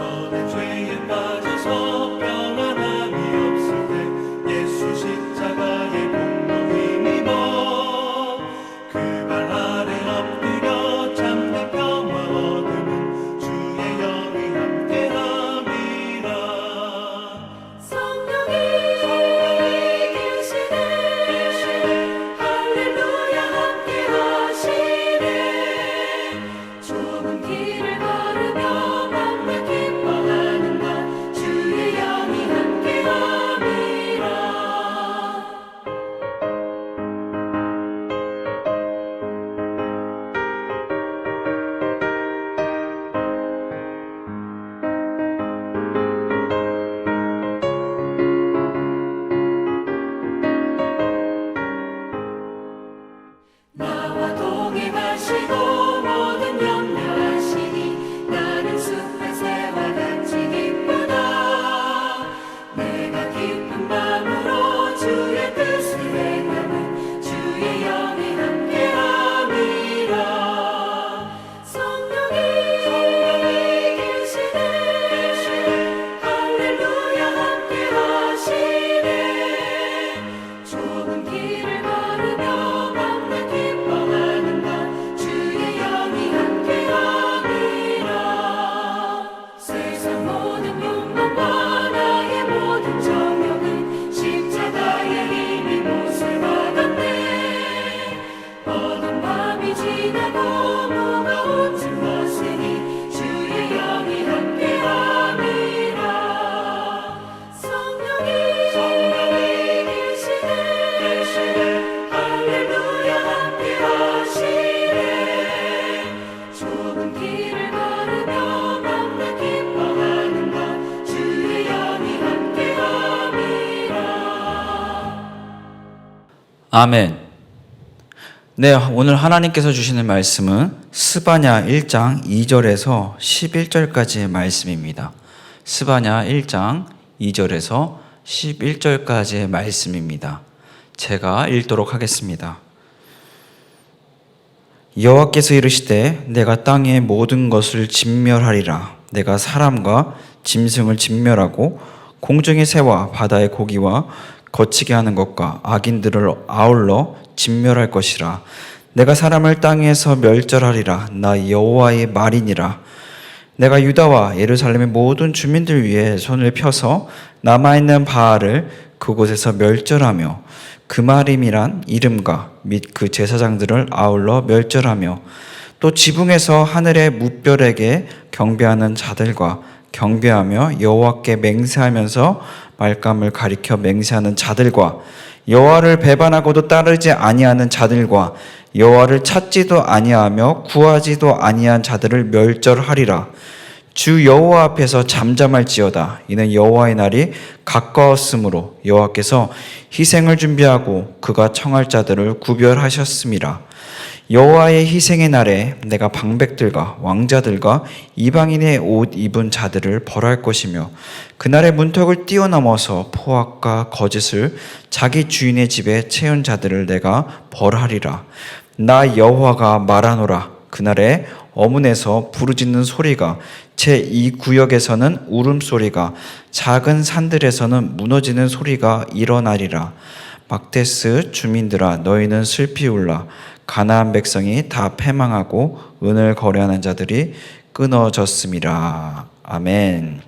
선의 죄에 빠져서 평안함이 없을 때 예수 십자가의 공로 힘입어 그 발 아래 엎드려 참된 평화 얻으면 주의 영이 함께함이라. 성령이 계시네 할렐루야 함께 하시네. 좁은 길을 걸으며 만나 기뻐하는가 주의 영이 함께 함이라. 나와 동행하시고 모든 염려하시니 나는 숲의 새와 같이 기쁘다. 내가 기쁜 마음으로 주의 뜻을 행하면 주의 영이 함께함이라. 성령이 계시네 할렐루야 함께 하시네. 좁은 길을 걸으며 만나 기뻐하는가 주의 영이 함께함이라. 세상 모든 욕망과 나의 모든 정욕은 십자가의 힘이 못을 받았네. 어두운 밤이 지나고 무거운 짐 벗으니 주의 영이 함께함이라. 성령이 계시네 할렐루야 함께 하시네. 좁은 길을 걸으며 만나 기뻐하는가 주의 영이 함께함이라. 아멘. 네, 오늘 하나님께서 주시는 말씀은 스바냐 1장 2절에서 11절까지의 말씀입니다. 스바냐 1장 2절에서 11절까지의 말씀입니다. 제가 읽도록 하겠습니다. 여호와께서 이르시되 내가 땅의 모든 것을 진멸하리라. 내가 사람과 짐승을 진멸하고 공중의 새와 바다의 고기와 거치게 하는 것과 악인들을 아울러 진멸할 것이라. 내가 사람을 땅에서 멸절하리라. 나 여호와의 말이니라. 내가 유다와 예루살렘의 모든 주민들 위에 손을 펴서 남아있는 바알을 그곳에서 멸절하며 그 말임이란 이름과 및 그 제사장들을 아울러 멸절하며 또 지붕에서 하늘의 무별에게 경배하는 자들과 경배하며 여호와께 맹세하면서 말감을 가리켜 맹세하는 자들과 여호와를 배반하고도 따르지 아니하는 자들과 여호와를 찾지도 아니하며 구하지도 아니한 자들을 멸절하리라. 주 여호와 앞에서 잠잠할지어다. 이는 여호와의 날이 가까웠으므로 여호와께서 희생을 준비하고 그가 청할 자들을 구별하셨음이라. 여호와의 희생의 날에 내가 방백들과 왕자들과 이방인의 옷 입은 자들을 벌할 것이며 그날의 문턱을 뛰어넘어서 포악과 거짓을 자기 주인의 집에 채운 자들을 내가 벌하리라. 나 여호와가 말하노라. 그날에 어문에서 부르짖는 소리가 제2구역에서는 울음소리가 작은 산들에서는 무너지는 소리가 일어나리라. 막데스 주민들아 너희는 슬피 울라. 가나안 백성이 다 패망하고 은을 거래하는 자들이 끊어졌음이라. 아멘.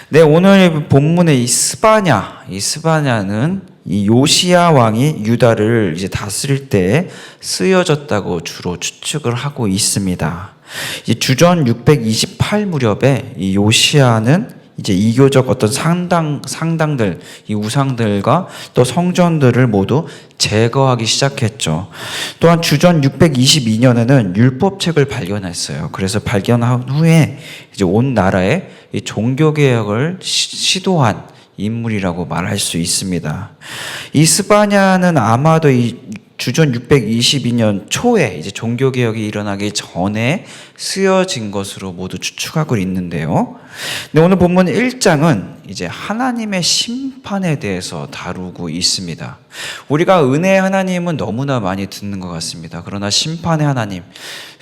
네, 오늘 본문의 이 스바냐는 이 요시야 왕이 유다를 이제 다스릴 때 쓰여졌다고 주로 추측을 하고 있습니다. 이제 주전 628 무렵에 이 요시야는 이제 이교적 어떤 상당들, 이 우상들과 또 성전들을 모두 제거하기 시작했죠. 또한 주전 622년에는 율법책을 발견했어요. 그래서 발견한 후에 이제 온 나라에 이 종교개혁을 시도한 인물이라고 말할 수 있습니다. 이 스바냐는 아마도 이 주전 622년 초에 이제 종교개혁이 일어나기 전에 쓰여진 것으로 모두 추측하고 있는데요. 근데 오늘 본문 1장은 이제 하나님의 심판에 대해서 다루고 있습니다. 우리가 은혜의 하나님은 너무나 많이 듣는 것 같습니다. 그러나 심판의 하나님,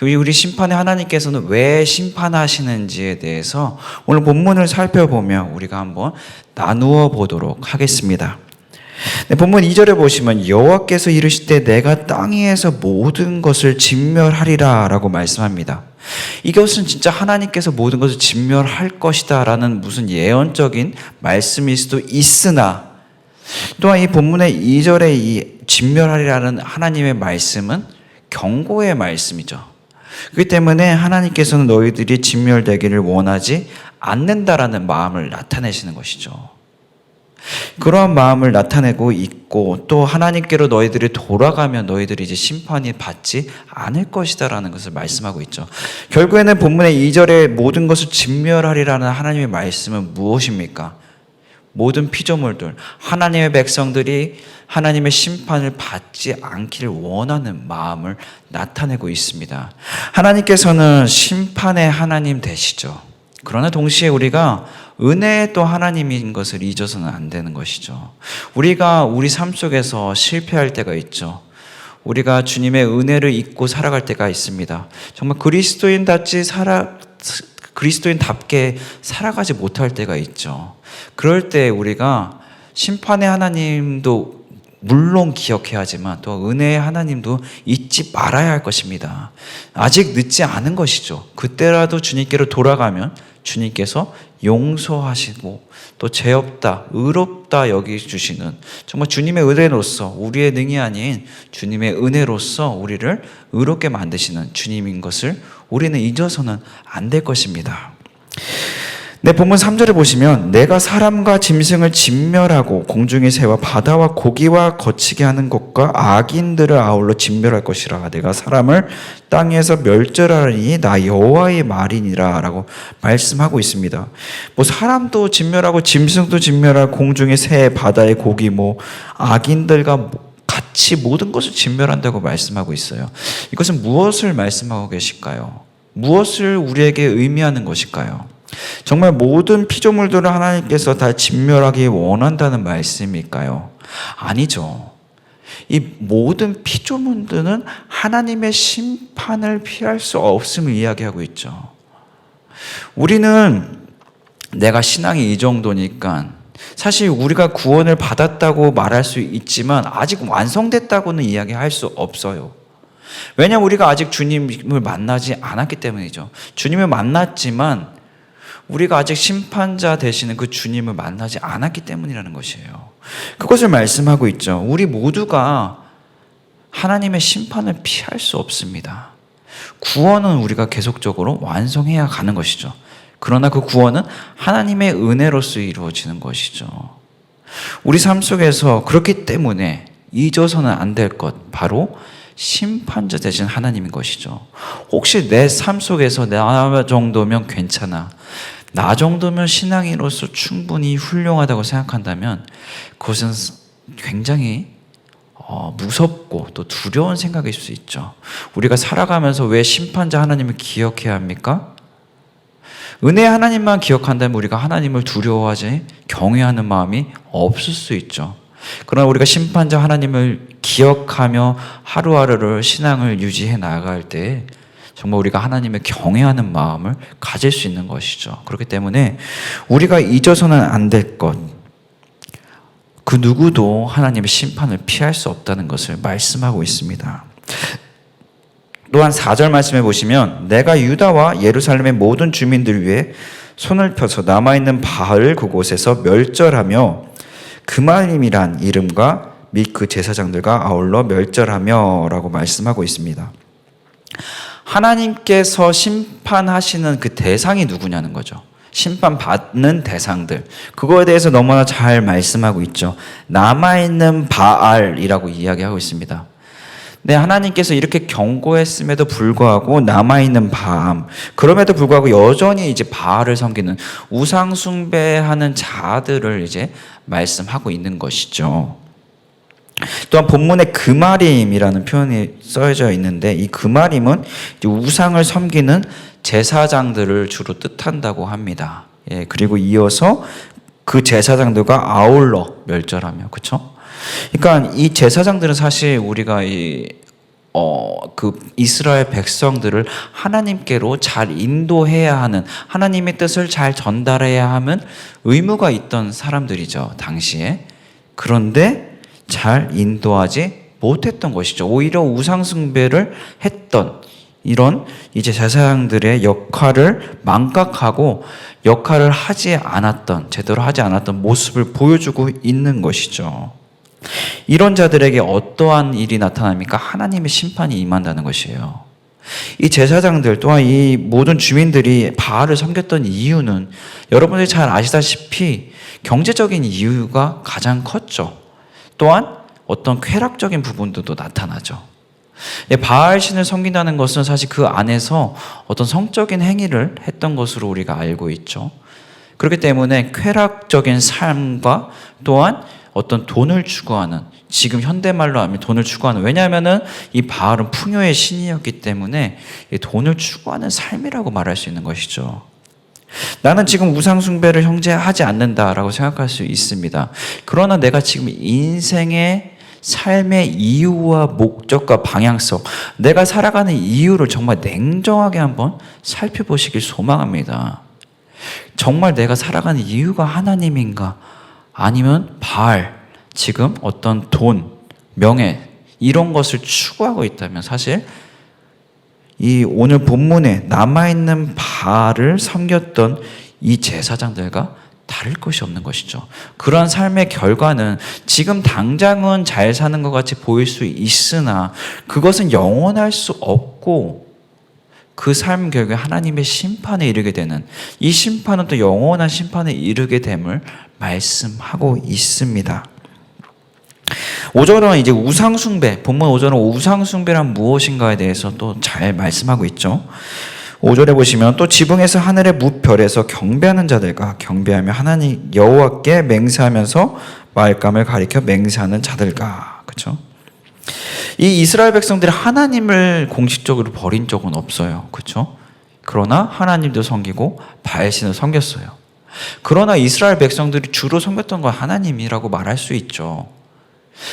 우리 심판의 하나님께서는 왜 심판하시는지에 대해서 오늘 본문을 살펴보며 우리가 한번 나누어 보도록 하겠습니다. 네, 본문 2절에 보시면 여호와께서 이르시되 내가 땅 위에서 모든 것을 진멸하리라 라고 말씀합니다. 이것은 진짜 하나님께서 모든 것을 진멸할 것이다 라는 무슨 예언적인 말씀일 수도 있으나, 또한 이 본문의 2절의 이 진멸하리라는 하나님의 말씀은 경고의 말씀이죠. 그렇기 때문에 하나님께서는 너희들이 진멸되기를 원하지 않는다라는 마음을 나타내시는 것이죠. 그러한 마음을 나타내고 있고, 또 하나님께로 너희들이 돌아가면 너희들이 이제 심판이 받지 않을 것이다라는 것을 말씀하고 있죠. 결국에는 본문의 2절에 모든 것을 진멸하리라는 하나님의 말씀은 무엇입니까? 모든 피조물들, 하나님의 백성들이 하나님의 심판을 받지 않기를 원하는 마음을 나타내고 있습니다. 하나님께서는 심판의 하나님 되시죠. 그러나 동시에 우리가 은혜의 또 하나님인 것을 잊어서는 안 되는 것이죠. 우리가 우리 삶 속에서 실패할 때가 있죠. 우리가 주님의 은혜를 잊고 살아갈 때가 있습니다. 정말 그리스도인답게 살아가지 못할 때가 있죠. 그럴 때 우리가 심판의 하나님도 물론 기억해야 하지만 또 은혜의 하나님도 잊지 말아야 할 것입니다. 아직 늦지 않은 것이죠. 그때라도 주님께로 돌아가면 주님께서 용서하시고 또 죄 없다, 의롭다 여기주시는, 정말 주님의 은혜로서, 우리의 능이 아닌 주님의 은혜로서 우리를 의롭게 만드시는 주님인 것을 우리는 잊어서는 안 될 것입니다. 네, 본문 3절에 보시면 내가 사람과 짐승을 진멸하고 공중의 새와 바다와 고기와 거치게 하는 것과 악인들을 아울러 진멸할 것이라. 내가 사람을 땅에서 멸절하리니 나 여호와의 말이니라 라고 말씀하고 있습니다. 사람도 진멸하고 짐승도 진멸하고 공중의 새, 바다의 고기, 악인들과 같이 모든 것을 진멸한다고 말씀하고 있어요. 이것은 무엇을 말씀하고 계실까요? 무엇을 우리에게 의미하는 것일까요? 정말 모든 피조물들을 하나님께서 다 진멸하기 원한다는 말씀일까요? 아니죠. 이 모든 피조물들은 하나님의 심판을 피할 수 없음을 이야기하고 있죠. 우리는 내가 신앙이 이 정도니까 사실 우리가 구원을 받았다고 말할 수 있지만 아직 완성됐다고는 이야기할 수 없어요. 왜냐하면 우리가 아직 주님을 만나지 않았기 때문이죠. 주님을 만났지만 우리가 아직 심판자 되시는 그 주님을 만나지 않았기 때문이라는 것이에요. 그것을 말씀하고 있죠. 우리 모두가 하나님의 심판을 피할 수 없습니다. 구원은 우리가 계속적으로 완성해야 가는 것이죠. 그러나 그 구원은 하나님의 은혜로서 이루어지는 것이죠. 우리 삶 속에서 그렇기 때문에 잊어서는 안 될 것, 바로 심판자 되신 하나님인 것이죠. 혹시 내 삶 속에서 나 정도면 괜찮아, 나 정도면 신앙인으로서 충분히 훌륭하다고 생각한다면 그것은 굉장히 무섭고 또 두려운 생각일 수 있죠. 우리가 살아가면서 왜 심판자 하나님을 기억해야 합니까? 은혜의 하나님만 기억한다면 우리가 하나님을 두려워하지 경외하는 마음이 없을 수 있죠. 그러나 우리가 심판자 하나님을 기억하며 하루하루를 신앙을 유지해 나아갈 때 정말 우리가 하나님을 경외하는 마음을 가질 수 있는 것이죠. 그렇기 때문에 우리가 잊어서는 안 될 것, 그 누구도 하나님의 심판을 피할 수 없다는 것을 말씀하고 있습니다. 또한 4절 말씀해 보시면 내가 유다와 예루살렘의 모든 주민들 위해 손을 펴서 남아있는 바알 그곳에서 멸절하며 그만임이란 이름과 및 그 제사장들과 아울러 멸절하며 라고 말씀하고 있습니다. 하나님께서 심판하시는 그 대상이 누구냐는 거죠. 심판받는 대상들, 그거에 대해서 너무나 잘 말씀하고 있죠. 남아있는 바알이라고 이야기하고 있습니다. 네, 하나님께서 이렇게 경고했음에도 불구하고 남아있는 바암, 그럼에도 불구하고 여전히 이제 바알을 섬기는 우상 숭배하는 자들을 이제 말씀하고 있는 것이죠. 또한 본문에 금아림이라는 표현이 써져 있는데 이 금아림은 우상을 섬기는 제사장들을 주로 뜻한다고 합니다. 예, 그리고 이어서 그 제사장들과 아울러 멸절하며, 그렇죠? 그러니까 이 제사장들은 사실 우리가 그 이스라엘 백성들을 하나님께로 잘 인도해야 하는, 하나님의 뜻을 잘 전달해야 하는 의무가 있던 사람들이죠, 당시에. 그런데 잘 인도하지 못했던 것이죠. 오히려 우상숭배를 했던 이런 이제 제사장들의 역할을 망각하고 역할을 하지 않았던, 제대로 하지 않았던 모습을 보여주고 있는 것이죠. 이런 자들에게 어떠한 일이 나타납니까? 하나님의 심판이 임한다는 것이에요. 이 제사장들 또한 이 모든 주민들이 바알을 섬겼던 이유는 여러분들이 잘 아시다시피 경제적인 이유가 가장 컸죠. 또한 어떤 쾌락적인 부분들도 나타나죠. 바알 신을 섬긴다는 것은 사실 그 안에서 어떤 성적인 행위를 했던 것으로 우리가 알고 있죠. 그렇기 때문에 쾌락적인 삶과 또한 어떤 돈을 추구하는, 지금 현대말로 하면 돈을 추구하는, 왜냐하면은 이 바알은 풍요의 신이었기 때문에 돈을 추구하는 삶이라고 말할 수 있는 것이죠. 나는 지금 우상숭배를 형제하지 않는다라고 생각할 수 있습니다. 그러나 내가 지금 인생의 삶의 이유와 목적과 방향성, 내가 살아가는 이유를 정말 냉정하게 한번 살펴보시길 소망합니다. 정말 내가 살아가는 이유가 하나님인가? 아니면 바알, 지금 어떤 돈, 명예 이런 것을 추구하고 있다면 사실 이 오늘 본문에 남아있는 바알을 섬겼던 이 제사장들과 다를 것이 없는 것이죠. 그러한 삶의 결과는 지금 당장은 잘 사는 것 같이 보일 수 있으나 그것은 영원할 수 없고 그 삶 결국에 하나님의 심판에 이르게 되는, 이 심판은 또 영원한 심판에 이르게 됨을 말씀하고 있습니다. 5절은 이제 우상숭배, 본문 5절은 우상숭배란 무엇인가에 대해서 또 잘 말씀하고 있죠. 5절에 보시면 또 지붕에서 하늘의 무별에서 경배하는 자들과 경배하며 하나님 여호와께 맹세하면서 말감을 가리켜 맹세하는 자들과, 그렇죠? 이 이스라엘 백성들이 하나님을 공식적으로 버린 적은 없어요, 그렇죠? 그러나 하나님도 섬기고 바알신을 섬겼어요. 그러나 이스라엘 백성들이 주로 섬겼던 건 하나님이라고 말할 수 있죠.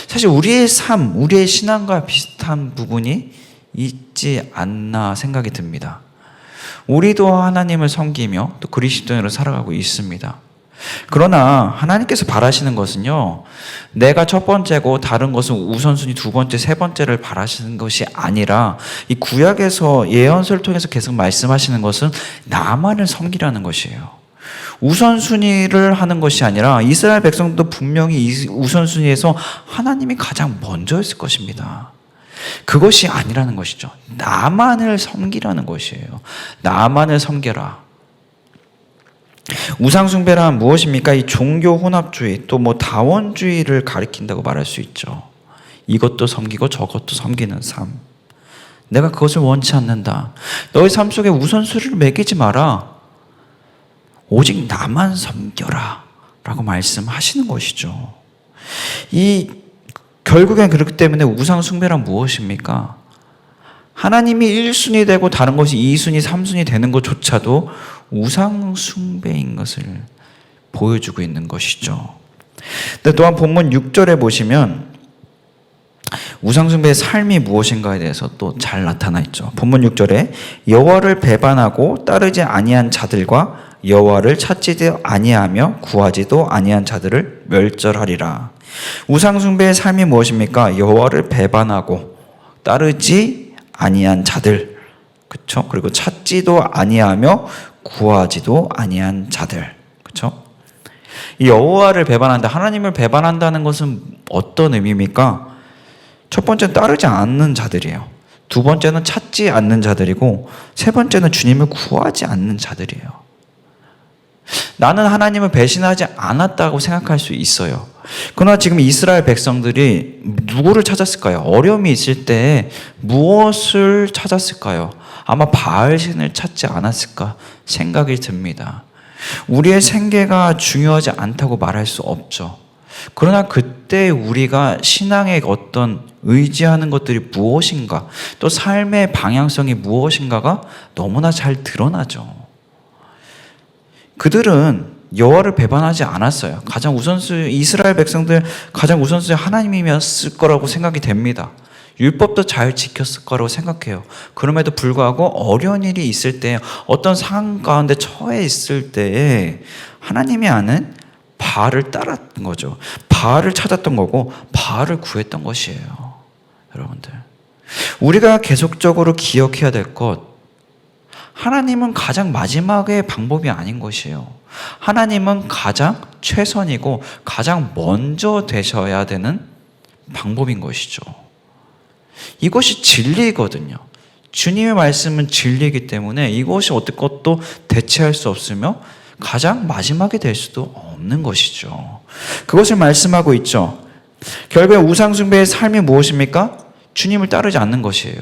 사실 우리의 삶, 우리의 신앙과 비슷한 부분이 있지 않나 생각이 듭니다. 우리도 하나님을 섬기며 또 그리스도인으로 살아가고 있습니다. 그러나 하나님께서 바라시는 것은요, 내가 첫 번째고 다른 것은 우선순위 두 번째, 세 번째를 바라시는 것이 아니라 이 구약에서 예언서를 통해서 계속 말씀하시는 것은 나만을 섬기라는 것이에요. 우선순위를 하는 것이 아니라 이스라엘 백성도 분명히 이 우선순위에서 하나님이 가장 먼저였을 것입니다. 그것이 아니라는 것이죠. 나만을 섬기라는 것이에요. 나만을 섬겨라. 우상숭배란 무엇입니까? 이 종교 혼합주의, 또 다원주의를 가리킨다고 말할 수 있죠. 이것도 섬기고 저것도 섬기는 삶. 내가 그것을 원치 않는다. 너의 삶 속에 우선순위를 매기지 마라. 오직 나만 섬겨라 라고 말씀하시는 것이죠. 결국엔 그렇기 때문에 우상숭배란 무엇입니까? 하나님이 1순위 되고 다른 것이 2순위, 3순위 되는 것조차도 우상숭배인 것을 보여주고 있는 것이죠. 근데 또한 본문 6절에 보시면 우상숭배의 삶이 무엇인가에 대해서 또 잘 나타나 있죠. 본문 6절에 여호와를 배반하고 따르지 아니한 자들과 여호와를 찾지도 아니하며 구하지도 아니한 자들을 멸절하리라. 우상숭배의 삶이 무엇입니까? 여호와를 배반하고 따르지 아니한 자들, 그렇죠? 그리고 찾지도 아니하며 구하지도 아니한 자들, 그렇죠? 이 여호와를 배반한다, 하나님을 배반한다는 것은 어떤 의미입니까? 첫 번째는 따르지 않는 자들이에요. 두 번째는 찾지 않는 자들이고, 세 번째는 주님을 구하지 않는 자들이에요. 나는 하나님을 배신하지 않았다고 생각할 수 있어요. 그러나 지금 이스라엘 백성들이 누구를 찾았을까요? 어려움이 있을 때 무엇을 찾았을까요? 아마 바알신을 찾지 않았을까 생각이 듭니다. 우리의 생계가 중요하지 않다고 말할 수 없죠. 그러나 그때 우리가 신앙의 어떤 의지하는 것들이 무엇인가, 또 삶의 방향성이 무엇인가가 너무나 잘 드러나죠. 그들은 여호와를 배반하지 않았어요. 가장 우선순위, 이스라엘 백성들 가장 우선순위 하나님이었을 거라고 생각이 됩니다. 율법도 잘 지켰을 거라고 생각해요. 그럼에도 불구하고 어려운 일이 있을 때, 어떤 상황 가운데 처해 있을 때에 하나님이 아는 바알을 따랐던 거죠. 바알을 찾았던 거고 바알을 구했던 것이에요. 여러분들, 우리가 계속적으로 기억해야 될 것, 하나님은 가장 마지막의 방법이 아닌 것이에요. 하나님은 가장 최선이고 가장 먼저 되셔야 되는 방법인 것이죠. 이것이 진리거든요. 주님의 말씀은 진리이기 때문에 이것이 어떤 것도 대체할 수 없으며 가장 마지막이 될 수도 없는 것이죠. 그것을 말씀하고 있죠. 결국에 우상숭배의 삶이 무엇입니까? 주님을 따르지 않는 것이에요.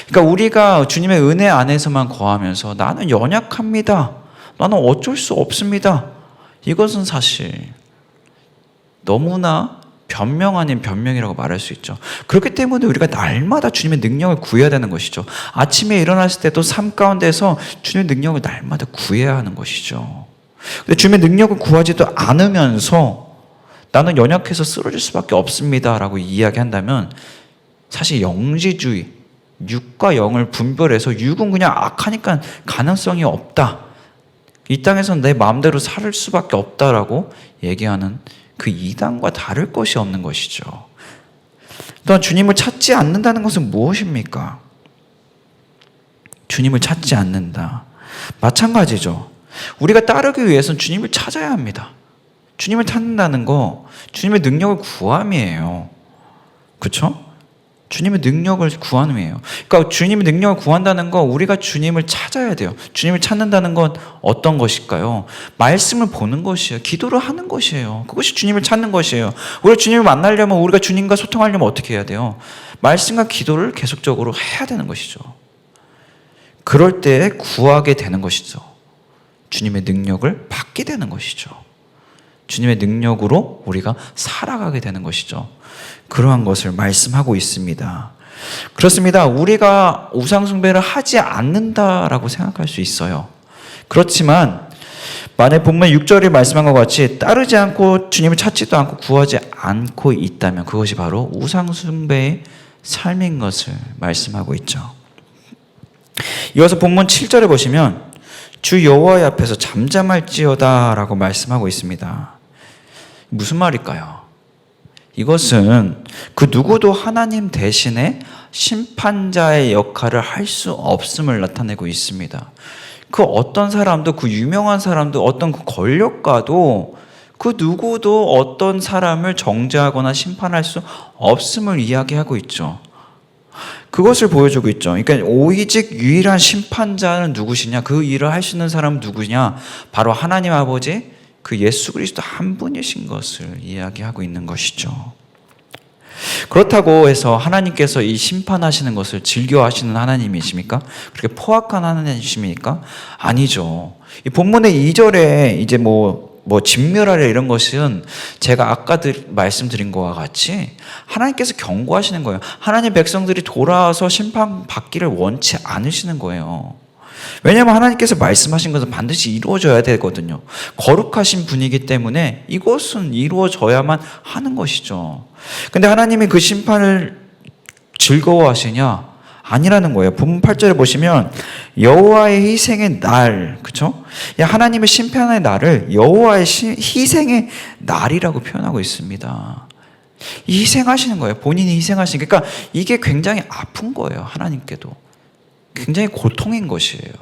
그러니까 우리가 주님의 은혜 안에서만 거하면서 나는 연약합니다, 나는 어쩔 수 없습니다, 이것은 사실 너무나 변명 아닌 변명이라고 말할 수 있죠. 그렇기 때문에 우리가 날마다 주님의 능력을 구해야 되는 것이죠. 아침에 일어났을 때도 삶 가운데서 주님의 능력을 날마다 구해야 하는 것이죠. 근데 주님의 능력을 구하지도 않으면서 나는 연약해서 쓰러질 수밖에 없습니다 라고 이야기한다면, 사실 영지주의, 육과 영을 분별해서 육은 그냥 악하니까 가능성이 없다, 이 땅에서는 내 마음대로 살 수밖에 없다라고 얘기하는 그 이단과 다를 것이 없는 것이죠. 또한 주님을 찾지 않는다는 것은 무엇입니까? 주님을 찾지 않는다. 마찬가지죠. 우리가 따르기 위해서는 주님을 찾아야 합니다. 주님을 찾는다는 거 주님의 능력을 구함이에요. 그렇죠? 주님의 능력을 구함이에요. 그러니까 주님의 능력을 구한다는 거, 우리가 주님을 찾아야 돼요. 주님을 찾는다는 건 어떤 것일까요? 말씀을 보는 것이에요. 기도를 하는 것이에요. 그것이 주님을 찾는 것이에요. 우리가 주님을 만나려면, 우리가 주님과 소통하려면 어떻게 해야 돼요? 말씀과 기도를 계속적으로 해야 되는 것이죠. 그럴 때 구하게 되는 것이죠. 주님의 능력을 받게 되는 것이죠. 주님의 능력으로 우리가 살아가게 되는 것이죠. 그러한 것을 말씀하고 있습니다. 그렇습니다. 우리가 우상숭배를 하지 않는다라고 생각할 수 있어요. 그렇지만 만약 본문 6절에 말씀한 것 같이 따르지 않고 주님을 찾지도 않고 구하지 않고 있다면 그것이 바로 우상숭배의 삶인 것을 말씀하고 있죠. 이어서 본문 7절에 보시면 주 여호와의 앞에서 잠잠할지어다 라고 말씀하고 있습니다. 무슨 말일까요? 이것은 그 누구도 하나님 대신에 심판자의 역할을 할 수 없음을 나타내고 있습니다. 그 어떤 사람도, 그 유명한 사람도, 어떤 그 권력가도 그 누구도 어떤 사람을 정죄하거나 심판할 수 없음을 이야기하고 있죠. 그것을 보여주고 있죠. 그러니까 오직 유일한 심판자는 누구시냐? 그 일을 할 수 있는 사람은 누구냐? 바로 하나님 아버지, 그 예수 그리스도 한 분이신 것을 이야기하고 있는 것이죠. 그렇다고 해서 하나님께서 이 심판하시는 것을 즐겨하시는 하나님이십니까? 그렇게 포악한 하나님이십니까? 아니죠. 이 본문의 2절에 이제 진멸하려 이런 것은 제가 아까 말씀드린 것과 같이 하나님께서 경고하시는 거예요. 하나님 백성들이 돌아와서 심판받기를 원치 않으시는 거예요. 왜냐하면 하나님께서 말씀하신 것은 반드시 이루어져야 되거든요. 거룩하신 분이기 때문에 이것은 이루어져야만 하는 것이죠. 근데 하나님이 그 심판을 즐거워하시냐? 아니라는 거예요. 본문 8절에 보시면 여호와의 희생의 날, 그렇죠? 하나님의 심판의 날을 여호와의 희생의 날이라고 표현하고 있습니다. 희생하시는 거예요. 본인이 희생하시는, 그러니까 이게 굉장히 아픈 거예요. 하나님께도 굉장히 고통인 것이에요.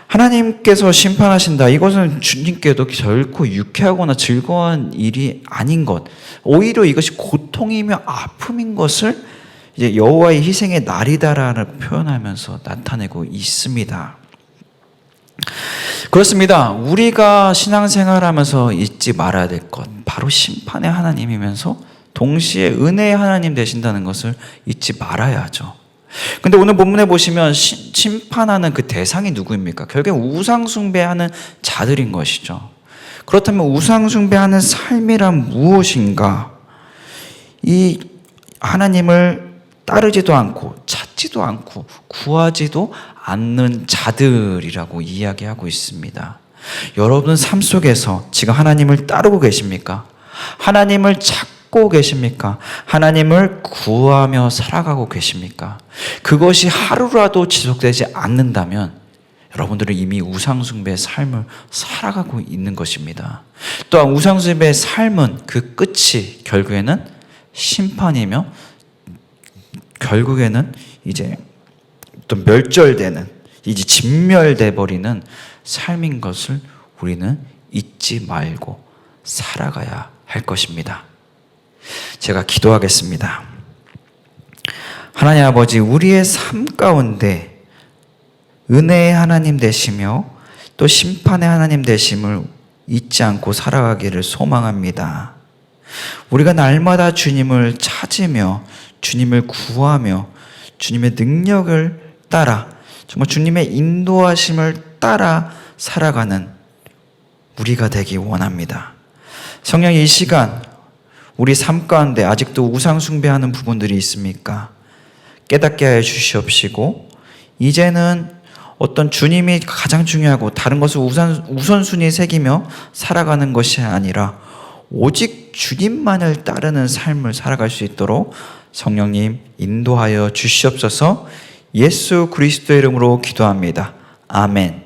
하나님께서 심판하신다. 이것은 주님께도 결코 유쾌하거나 즐거운 일이 아닌 것, 오히려 이것이 고통이며 아픔인 것을 이제 여호와의 희생의 날이다라는 표현하면서 나타내고 있습니다. 그렇습니다. 우리가 신앙생활하면서 잊지 말아야 될 것, 바로 심판의 하나님이면서 동시에 은혜의 하나님 되신다는 것을 잊지 말아야 하죠. 근데 오늘 본문에 보시면 심판하는 그 대상이 누구입니까? 결국엔 우상숭배하는 자들인 것이죠. 그렇다면 우상숭배하는 삶이란 무엇인가? 이 하나님을 따르지도 않고 찾지도 않고 구하지도 않는 자들이라고 이야기하고 있습니다. 여러분 삶 속에서 지금 하나님을 따르고 계십니까? 하나님을 찾고 계십니까? 하나님을 구하며 살아가고 계십니까? 그것이 하루라도 지속되지 않는다면 여러분들은 이미 우상숭배의 삶을 살아가고 있는 것입니다. 또한 우상숭배의 삶은 그 끝이 결국에는 심판이며 결국에는 이제 또 멸절되는, 이제 진멸돼 버리는 삶인 것을 우리는 잊지 말고 살아가야 할 것입니다. 제가 기도하겠습니다. 하나님 아버지, 우리의 삶 가운데 은혜의 하나님 되시며 또 심판의 하나님 되심을 잊지 않고 살아가기를 소망합니다. 우리가 날마다 주님을 찾으며 주님을 구하며 주님의 능력을 따라 정말 주님의 인도하심을 따라 살아가는 우리가 되기 원합니다. 성령, 이 시간 우리 삶 가운데 아직도 우상 숭배하는 부분들이 있습니까? 깨닫게 하여 주시옵시고 이제는 어떤 주님이 가장 중요하고 다른 것을 우선순위에 새기며 살아가는 것이 아니라 오직 주님만을 따르는 삶을 살아갈 수 있도록 성령님 인도하여 주시옵소서. 예수 그리스도의 이름으로 기도합니다. 아멘.